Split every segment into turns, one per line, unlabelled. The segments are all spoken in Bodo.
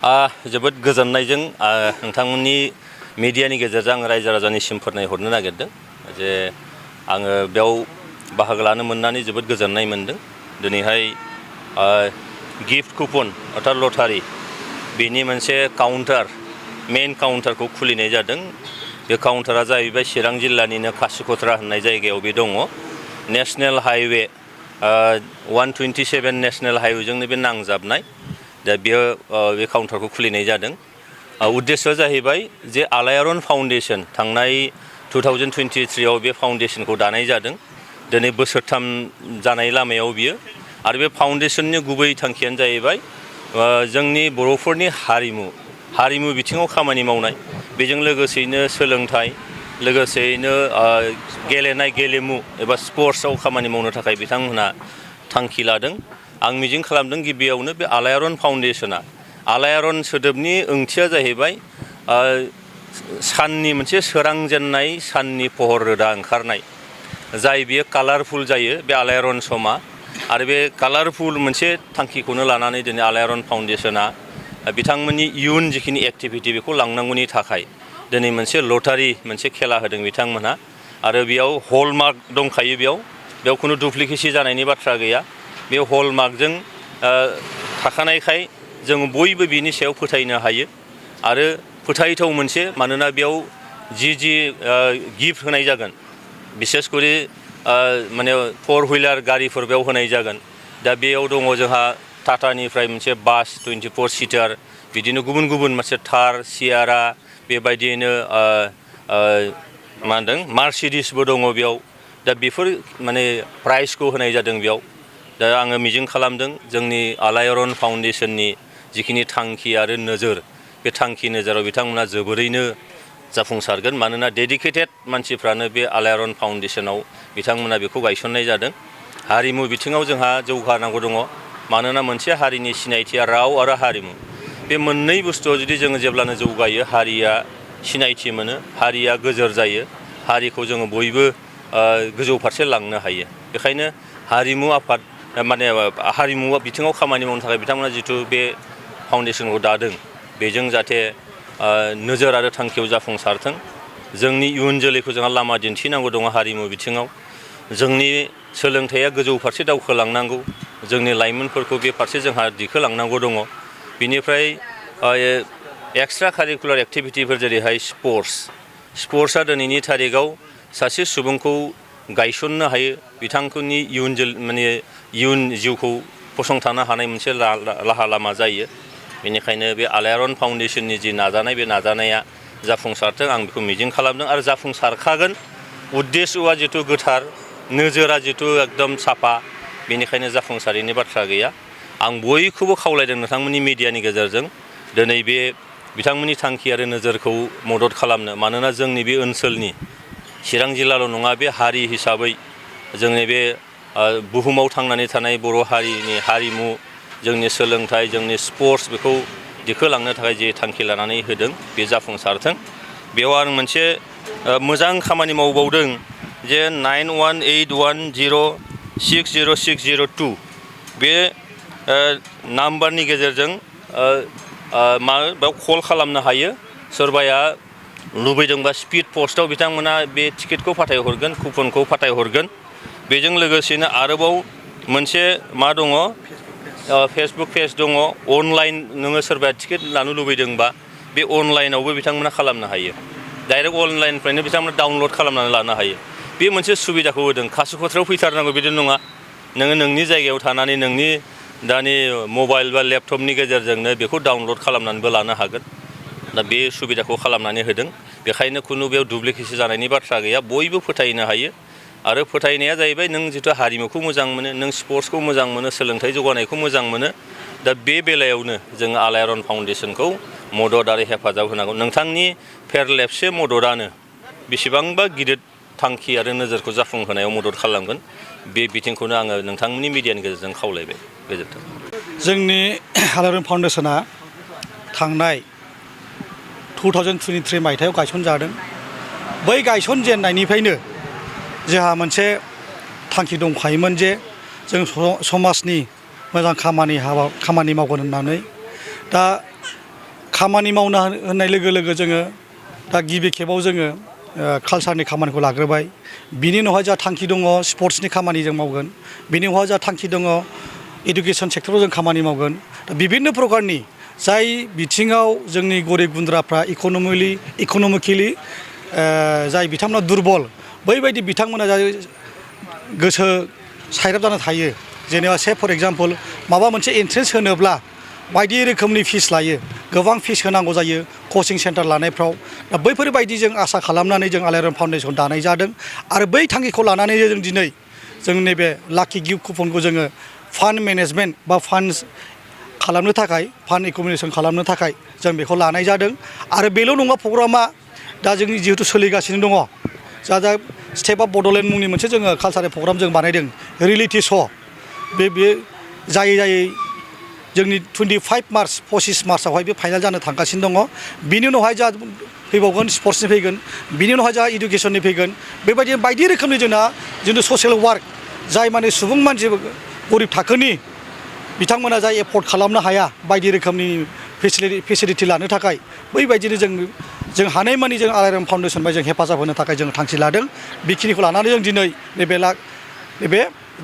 जोबोद गोजोननायजों नोंथांमोननि मिडियानि गेजेरजों आं रायजो राजानिसिम फोरमायहरनो नागिरदों जे आङो बेयाव बाहागो लानो मोननानै जोबोद गोजोननाय मोनदों। दिनैहाय गिफ्ट कुपन अर्थात लटारि बेनि मोनसे काउन्टार मेन काउन्टारखौ खुलिनाय जादों। बे काउन्टारा जाहैबाय चिरां जिल्लानिनो कासिकत्रा होननाय जायगायाव बे दङ। नेशनेल हाइवे 127 नेशनेल हाइवेजोंनो बे नांजाबनाय। दा बेयो बे काउन्टारखौ खुलिनाय जादों। उद्देश्यआ जाहैबाय जे आलायारन फाउन्डेसन थांनाय 2023आव बे फाउन्डेसनखौ दानाय जादों। दिनै बोसोरथाम जानाय लामायाव बियो आरो बे फाउन्डेसननि गुबै थांखियानो जाहैबाय जोंनि बर'फोरनि हारिमु बिथिङाव खामानि मावनाय, बेजों लोगोसेयैनो सोलोंथाइ, लोगोसेयैनो गेलेनाय गेलेमु एबा स्पर्ट्सआव खामानि मावनो थाखाय बिथांमोनहा थांखि लादों। आं मिजिं खालामदों गिबियावनो बे आलायारन फाउन्डेसना, आलायारन सोदोबनि ओंथिया जाहैबाय साननि मोनसे सोरांजेननाय साननि पहर रोदा ओंखारनाय, जाय बियो कालारफुल जायो बे आलायारन समा। आरो बे कालारफुल मोनसे थांखिखौनो लानानै दिनै आलायारन फाउन्डेसना बिथांमोननि इयुन जिखिनि एक्टिभिटि बेखौ लांनांगौनि थाखाय दिनै मोनसे लटारि मोनसे खेला होदों बिथांमोनहा। आरो बेयाव हलमार्क दंखायो, बेयाव खुनु डुप्लिकेसि जानायनि बाथ्रा गैया। बे हलमार्कजों थाखानायखाय जों बयबो बिनि सायाव फोथायनो हायो आरो फोथायथाव मोनसे, मानोना बेयाव जि गिफ्ट होनाय जागोन, बिसेसकरि माने 4 हुइलार गारिफोर बेयाव होनाय जागोन। दा बेयाव दङ जोंहा टाटानिफ्राय मोनसे बास 24 सिटार, बिदिनो गुबुन गुबुन मोनसे थार सियारा, बेबायदियैनो मा होनदों मार्सिडिसबो दङ बेयाव। दा बेफोर माने प्राइजखौ होनाय जादों बेयाव। दा आङो मिजिं खालामदों जोंनि आलायारन फाउन्डेसननि जिखिनि थांखि आरो नोजोर, बे थांखि नोजोराव बिथांमोना जोबोरैनो जाफुंसारगोन। मानोना डेडिकेटेड मानसिफ्रानो बे आलायारन फाउन्डेसनाव बिथांमोना बेखौ गायसननाय जादों। हारिमु बिथिङाव जोंहा जौगानांगौ दङ, मानोना मोनसे हारिनि सिनायथिया राव आरो हारिमु। बे मोननै बुस्थुआव जुदि जोङो जेब्लानो जौगायो, हारिया सिनायथि मोनो, हारिया गोजोर जायो, हारिखौ जोङो बयबो गोजौ फारसे लांनो हायो। बेखायनो हारिमु आफाद माने हारिमु बिथिङाव खामानि मावनो थाखाय बिथांमोना जिथु बे फाउन्डेसनखौ दादों, बेजों जाहाथे नोजोर आरो थांखियाव जाफुंसारथों। जोंनि इयुन जोलैखौ जोंहा लामा दिन्थिनांगौ दङ हारिमु बिथिङाव। जोंनि सोलोंथाइया गोजौ फारसे दावखोलांनांगौ, जोंनि लाइमोनफोरखौ बे फारसे जोंहा दिखोलांनांगौ दङ। बिनिफ्राय एक्सट्रा कारिकुलार एक्टिभिटिफोर जेरैहाय स्पर्ट्सआ दिनैनि थारिखआव सासे सुबुंखौ गायसननो हायो, बिथांखौनि इयुन जिउखौ फसंथानो हानाय मोनसे राहा लामा जायो। बेनिखायनो बे आलायारन फाउन्डेसननि जि नाजानाय, बे नाजानाया जाफुंसारथों आं बेखौ मिजिं खालामदों आरो जाफुंसारखागोन। उद्देश्यआ जिथु गोथार, नोजोरा जिथु एकदम साफा, बेनिखायनो जाफुंसारैनि बाथ्रा गैया। आं बयखौबो खावलायदों नोंथांमोननि मिडियानि गेजेरजों दिनै बे बिथांमोननि थांखि आरो नोजोरखौ मदद खालामनो। मानोना जोंनि बे ओनसोलनि चिरां जिल्लाल' नङा, बे हारि हिसाबै जोंनि बे बुहुमाव थांनानै थानाय बर' हारिनि हारिमु, जोंनि सोलोंथाइ, जोंनि स्पर्ट्स, बेखौ दिखोलांनो थाखाय जे थांखि लानानै होदों बे जाफुंसारथों। बेयाव आं मोनसे मोजां खामानि मावबावदों जे 9181060602 बे नाम्बारनि गेजेरजों बेयाव कल खालामनो हायो। सोरबाया लुबैदोंबा स्पिड पस्टआव बिथांमोना बे टिकेटखौ फाथायहरगोन, कुपनखौ फाथायहरगोन। बेजों लोगोसेनो आरोबाव मोनसे मा दङ, फेसबुक पेज दङ। अनलाइन नोङो सोरबाया टिकेट लानो लुबैदोंबा बे अनलाइनावबो बिथांमोना खालामनो हायो। डाइरेक्ट अनलाइननिफ्रायनो बिथांमोना डाउनलड खालामनानै लानो हायो। बे मोनसे सुबिदाखौ होदों। कासिकत्रायाव फैथारनांगौ बिदि नङा, नोङो नोंनि जायगायाव थानानै नोंनि दानि मबाइल बा लेपटपनि गेजेरजोंनो बेखौ डाउनलड खालामनानैबो लानो हागोन। दा बे सुबिदाखौ खालामनानै होदों। बेखायनो खुनु बेयाव डुप्लिकेसि जानायनि बाथ्रा गैया, बयबो फोथायनो हायो। आरो फोथायनाया जाहैबाय नों जिथु हारिमुखौ मोजां मोनो, नों स्पर्ट्सखौ मोजां मोनो, सोलोंथाइ जौगानायखौ मोजां मोनो, दा बे बेलायावनो जों आलायारन फाउन्डेसनखौ मदद आरो हेफाजाब होनांगौ। नोंथांनि फेरलेबसे मददआनो बेसेबांबा गिदिर थांखि आरो नोजोरखौ जाफुंहोनायाव मदद खालामगोन। बे बिथिंखौनो आङो नोंथांमोननि मिडियानि गेजेरजों खावलायबाय। गोजोन्थों।
जोंनि आलायारन फाउन्डेसना थांनाय 2023 मायथाइयाव गायसनजादों। बै गायसनजेननायनिफ्रायनो जोंहा मोनसे थांखि दंखायोमोन जे जों समाजनि मोजां खामानि मावगोन होननानै। दा खामानि मावनो होननाय लोगो लोगो जोङो दा गिबि खेबाव जोङो कालसारनि खामानिखौ लाग्रोबाय बिनि उनावहाय जा थांखि दङ स्पर्ट्सनि खामानि जों मावगोन बिनि उनावहाय जा थांखि दङ इडुकेसन सेक्टराव जों खामानि मावगोन दा बिभिन्न प्रकारनि जाय बिथिङाव जोंनि गरिब गुन्द्राफ्रा इक'नमिकेलि जाय बिथांमोना दुरबल बैबायदि बिथांमोना जाय गोसो सायराब जाना थायो जेनेबा से फर एग्जाम्पल माबा मोनसे एन्ट्रेन्स होनोब्ला बायदि रोखोमनि फिस लायो गोबां फिस होनांगौ जायो कचिं सेन्टार लानायफ्राव दा बैफोरबायदि जों आसा खालामनानै जों आलायारन फाउन्डेसन दानाय जादों आरो बै थांखिखौ लानानै जों दिनै जों नैबे लाकि गिफ्ट कुपनखौ जोङो फान्ड मेनेजमेन्ट बा फान्ड खालामनो थाखाय फान्ड एकुमुलेसन खालामनो थाखाय जों बेखौ लानाय जादों आरो बेल' नङा प्रग्रामा दा जोंनि जिहेथु सोलिगासिनो दङ जा स्टेप अफ बड'लेण्ड मुंनि मोनसे जोङो कालसारेल प्रग्राम जों बानायदों रियेलिटि श' बे जायै जोंनि 25 मार्च 25 मार्चआवहाय बे फाइनाल जानो थांगासिनो दङ बिनि उनावहाय जा फैबावगोन स्पर्ट्सनि फैगोन बिनि उनावहाय जा इडुकेसननि फैगोन बेबायदि बायदि रोखोमनि जोंना जिथु ससियेल वार्क जाय माने सुबुं मानसि गरिब थाखोनि बिथांमोना जाय एफर्ड खालामनो हाया बायदि रोखोमनि फेसिलिटि लानो थाखाय बैबायदिनो जों हानायमानि जों आलायारन फाउन्डेसननिफ्राय जों हेफाजाब होनो थाखाय जों थांखि लादों बेखिनिखौ लानानै जों दिनै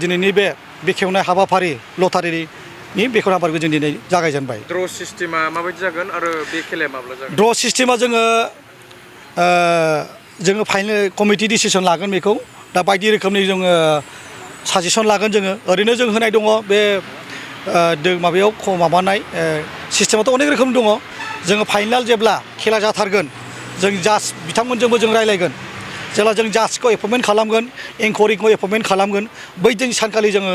दिनैनि बे बेखेवनाय हाबाफारि लटारिनि बेखेवनाय हाबाफारिखौ जों दिनै जागायजेनबाय।
द्र सिस्टेमा माबायदि जागोन आरो बे खेलाया माब्ला जागोन?
द्र सिस्टेमा जोङो फाइनेल कमिटि डिसिसन लागोन बेखौ दा बायदि रोखोमनि जोङो साजेसन लागोन जोङो ओरैनो जों होनाय दङ बे माबायाव माबानाय सिस्टेमाथ' अनेक रोखोम दङ जोङो फाइनाल जेब्ला खेला जाथारगोन जों जाज बिथांमोनजोंबो जों रायज्लायगोन जेब्ला जों जाजखौ एपइन्टमेन्ट खालामगोन एंकरिंखौ एपइन्टमेन्ट खालामगोन बै दिन सानखालि जोङो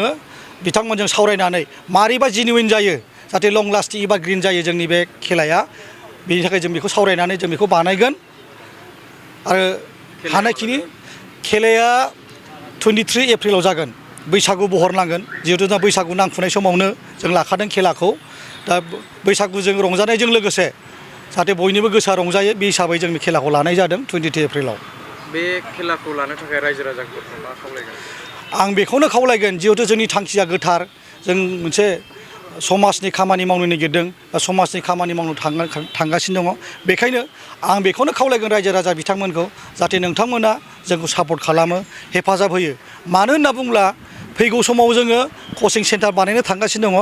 बिथांमोनजों सावरायनानै मारैबा जेनुइन जायो जाहाथे लं लास्टिं एबा ग्रिन जायो जोंनि बे खेलाया बेनि थाखाय जों बेखौ सावरायनानै जों बेखौ बानायगोन आरो हानायखिनि खेलाया 23 एप्रिलाव जागोन बैसागु बहरनांगोन जिहेतु दा बैसागु नांफुनाय समावनो जों लाखादों खेलाखौ दा बैसागुजों रंजानायजों लोगोसे जाहाथे बयनिबो गोसोआ रंजायो बे हिसाबै जों खेलाखौ लानाय जादों 22 एप्रिलाव।
बे खेलाखौ लानो थाखाय रायजो राजाफोरखौ मा खावलायगोन?
आं बेखौनो खावलायगोन जिहेतु जोंनि थांखिया गोथार जों मोनसे समाजनि खामानि मावनो नागिरदों बा समाजनि खामानि मावनो थांगासिनो दङ बेखायनो आं बेखौनो खावलायगोन रायजो राजा बिथांमोनखौ जाहाथे नोंथांमोना जोंखौ सापर्ट खालामो हेफाजाब होयो मानो होनना बुङोब्ला फैगौ समाव जोङो कचिं सेन्टार बानायनो थांगासिनो दङ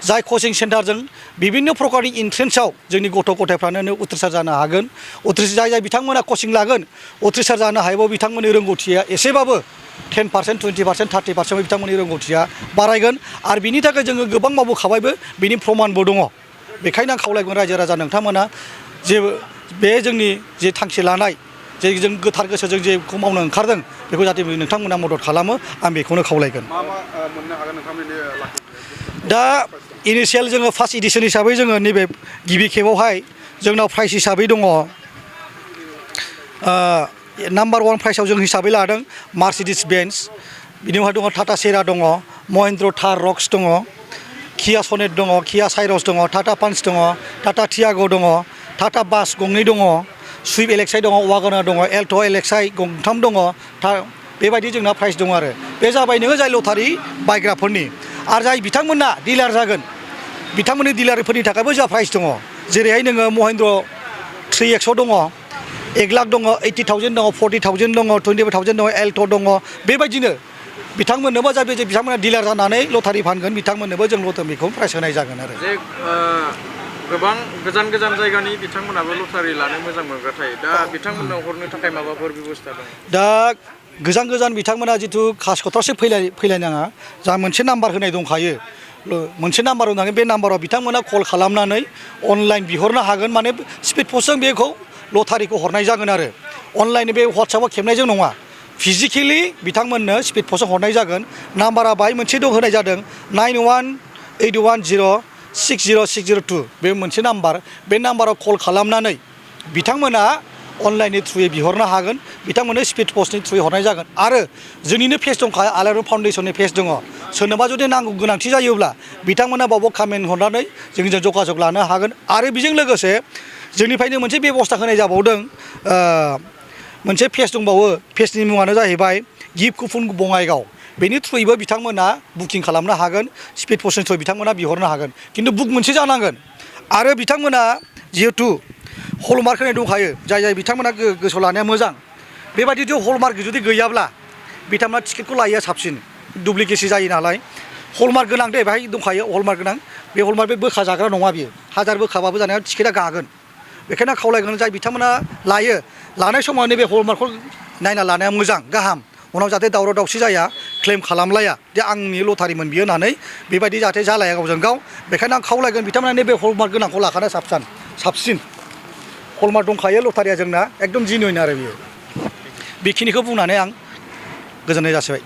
जाय कचिं सेन्टारजों बिभिन्न प्रकारनि इन्ट्रेन्सआव जोंनि गथ' गथायफ्रानो उथ्रिसार जानो हागोन जाय बिथांमोना कचिं लागोन उथ्रिसार जानो हायोबा बिथांमोननि रोंगौथिया एसेबाबो 10%, 20%, 30% बिथांमोननि रोंगौथिया बारायगोन आरो बिनि थाखाय जोङो गोबां मावबोखाबायबो बिनि प्रमाणबो दङ बेखायनो आं खावलायगोन रायजो राजा नोंथांमोना जे बे जोंनि जे थांखि लानाय जे जों गोथार गोसोजों जेखौ मावनो ओंखारदों बेखौ जाहाथे नोंथांमोना मदद खालामो आं बेखौनो खावलायगोन।
मोननो हागोन नोंथांमोननि
दा इनिशियेल जोङो फार्स्ट एडिसन हिसाबै जोङो नैबे गिबि खेबावहाय जोंनाव प्राइज हिसाबै दङ नाम्बार 1 प्राइजआव जों हिसाबै लादों मार्सिडिज बेन्स बिनि उनाव दङ टाटा सेरा दङ महिन्द्र थार रक्स दङ किया सनेट दङ किया साइरस दङ टाटा पान्च दङ टाटा टियाग' दङ टाटा बास गंनै दङ सुइफ्ट एलेक्साइ दङ वागनार दङ एल्ट' एलेक्साइ गंथाम दङ बेबायदि जोंना प्राइज दङ आरो बे जाबाय नोङो जाय लटारि बायग्राफोरनि आरो जाय बिथांमोना डिलार जागोन बिथांमोननि डिलारफोरनि थाखायबो जोंहा प्राइज दङ जेरैहाय नोङो महिन्द्र 3X दङ 1 लाख दङ 80,000 दङ 40,000 दङ 25,000 दङ एल्ट' दङ बेबायदिनो बिथांमोननोबो जाहाथे जे बिथांमोना डिलार जानानै लटारि फानगोन बिथांमोननोबो जों बेखौ प्राइज होनाय जागोन आरो
जे गोबां गोजान गोजान जायगानि बिथांमोनाबो लटारि लानो मोजां मोनग्राथाय दा बिथांमोननो हरनो थाखाय माबाफोर बेबस्था दं?
दा गोजान बिथांमोना जिथु खासखथ्रासो फैलायनाङा जा मोनसे नाम्बार होनाय दंखायो मोनसे नाम्बार होनांगोन बे नाम्बाराव बिथांमोना कल खालामनानै अनलाइन बिहरनो हागोन माने स्पिड पस्टजों बेखौ लटारिखौ हरनाय जागोन आरो अनलाइन बे वाट्सएपआव खेबनायजों नङा फिजिकेलि बिथांमोननो स्पिड पस्टआव हरनाय जागोन नाम्बारा बाहाय मोनसे होनाय जादों 9181060602 बे मोनसे नाम्बार बे नाम्बाराव कल खालामनानै बिथांमोना अनलाइननि थ्रुयै बिहरनो हागोन बिथांमोननो स्पिड पस्टनि थ्रुयै हरनाय जागोन आरो जोंनिनो पेज दंखायो आलायारन फाउन्डेसननि पेज दङ सोरनोबा जुदि नांगौ गोनांथि जायोब्ला बिथांमोना बावबो कमेन्ट हरनानै जोंजों जगाजग लानो हागोन आरो बेजों लोगोसे जोंनिफ्रायनो मोनसे बेबस्था होनाय जाबावदों मोनसे पेज दंबावो पेजनि मुङानो जाहैबाय गिफ्ट कुपन बङाइगाव बेनि थ्रुयैबो बिथांमोना बुकिं खालामनो हागोन स्पिड पस्टनि थ्रुयै बिथांमोना बिहरनो हागोन खिन्थु बुक मोनसे जानांगोन आरो बिथांमोना जिहेथु हलमार्क होनाय दंखायो जाय बिथांमोना गोसोआव लानाया मोजां बेबायदि हलमार्क जुदि गैयाब्ला बिथांमोना टिकेटखौ लायैया साबसिन दुप्लिकेसि जायो नालाय हलमार्क गोनां दे बेहाय दंखायो हलमार्क गोनां बे हलमार्क बे बोखा जाग्रा नङा बियो हाजार बोखाबाबो जानाया टिकेटआ गागोन बेखायनो खावलायगोन जाय बिथांमोना लायो लानाय समाव नैबे हलमार्कखौ नायना लानाया मोजां गाहाम उनाव जाहाथे दावराव दावसि जाया क्लेम खालामलाया जे आंनि लटारिमोन बियो होननानै बेबायदि जाहाथे जालाया गावजों गाव बेखायनो आं खावलायगोन बिथांमोना नैबे हलमार्क गोनांखौ लाखानाया साबसिन हलमार्क दंखायो लटारिया जोंना एकदम जिनुइन आरो बियो बेखिनिखौ बुंनानै आं गोजोननाय जासिबाय।